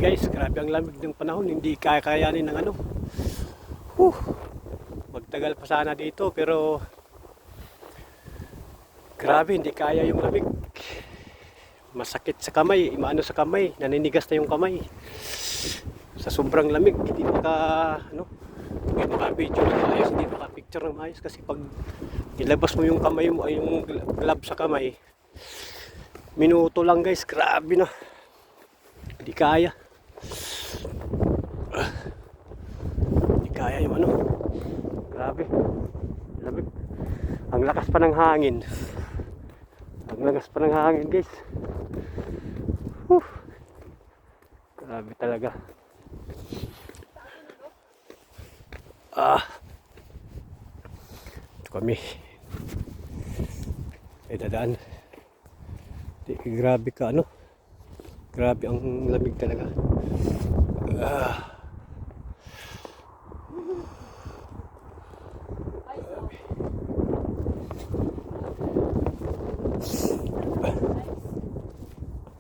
guys, grabe ang lamig ng panahon, hindi kakayanin ng ano. Whew. Magtagal pa sana dito pero grabe, hindi kaya yung lamig. Masakit sa kamay, maano sa kamay, naninigas na yung kamay. Sa sobrang lamig, hindi hindi maka-video ng maayos, hindi maka-picture ng maayos kasi pag ilabas mo yung kamay mo ay yung glove sa kamay, minuto lang guys, grabe na. Hindi kaya. Hindi kaya yung ano. Grabe. Lamig. Ang lakas pa ng hangin. Ang lakas pa ng hangin guys. Whew. Grabe talaga. Ito kami. Ay dadaan. Grabe ka ano. Grabe ang lamig talaga.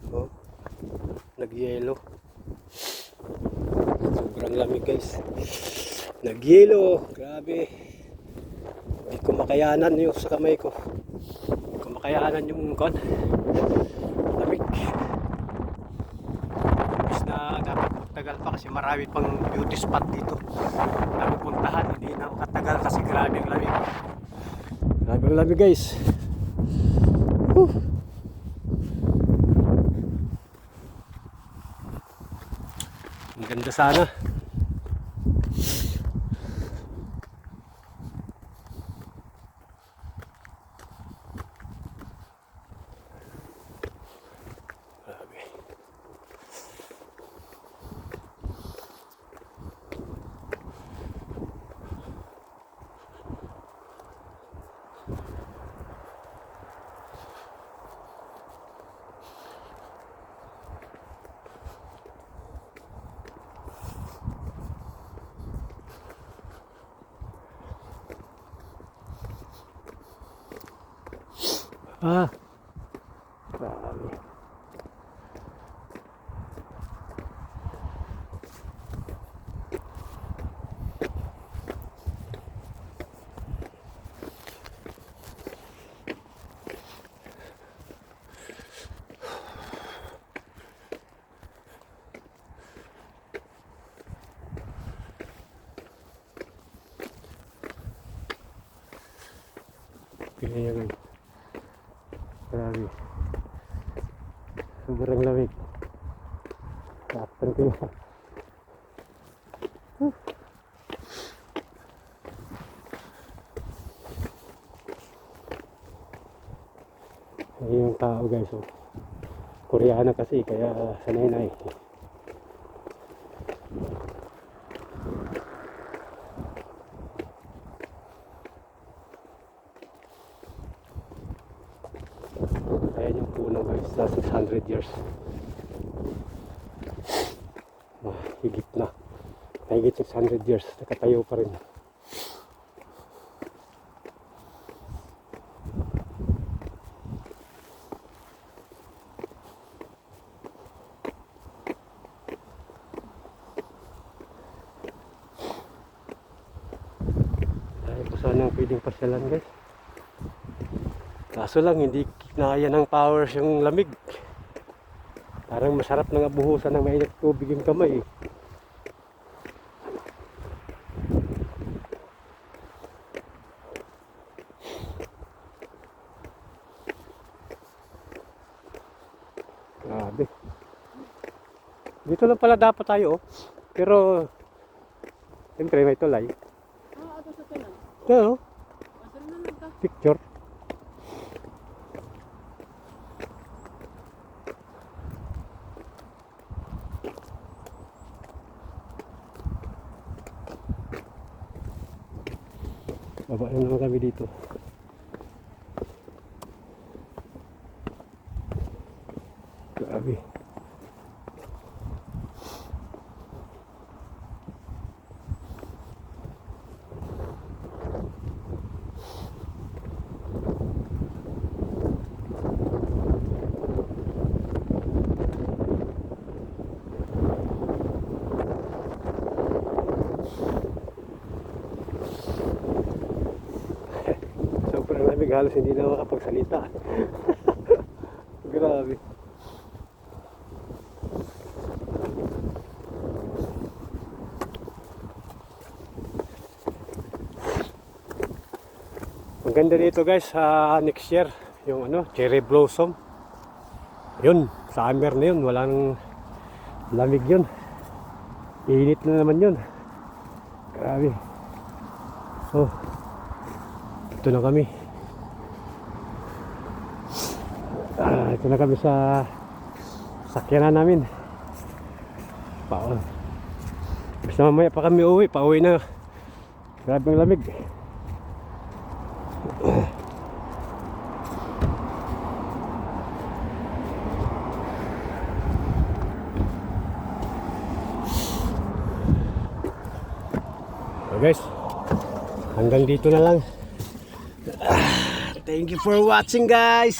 Oh, nagyelo. Sobrang lamig guys. Nagyelo. Grabe. Hindi ko makayanan yung sa kamay ko. Hindi ko makayanan yung lamig. Tagal pa kasi marami pang beauty spot dito na pupuntahan, hindi na makatagal kasi grabe ang lamig. Grabe ang lamig guys. Ang ganda sana. Grabe. Tingnan nyo guys. Grabe. Sobrang lamig. After ko yun. Yung tao guys, oh. Koreana kasi kaya sanay na eh. Ayan yung puno guys, sa 600 years. Higit na. Higit 600 years, nakatayo pa rin. Dahil po sana pwedeng pasyalan guys. Kaso lang hindi kinaya ng powers yung lamig. Parang masarap nang abuhusan ng mainit tubig yung kamay eh. Grabe. Dito lang pala dapat tayo oh. Pero siyempre may tulay. Ato sa tulay. Ito oh. Picture. Baba na naman kami dito. Grabe. halos hindi na makapagsalita. Grabe. Ang ganda dito guys sa next year, yung ano, cherry blossom. Yun, summer na yun, walang lamig yun. Init na naman yun. Grabe. Oh, ito na kami. Ito na kami sa sakyanan namin. Basta mamaya pa kami uwi, pauwi na. Grabe ang lamig. So guys, hanggang dito na lang. Thank you for watching guys.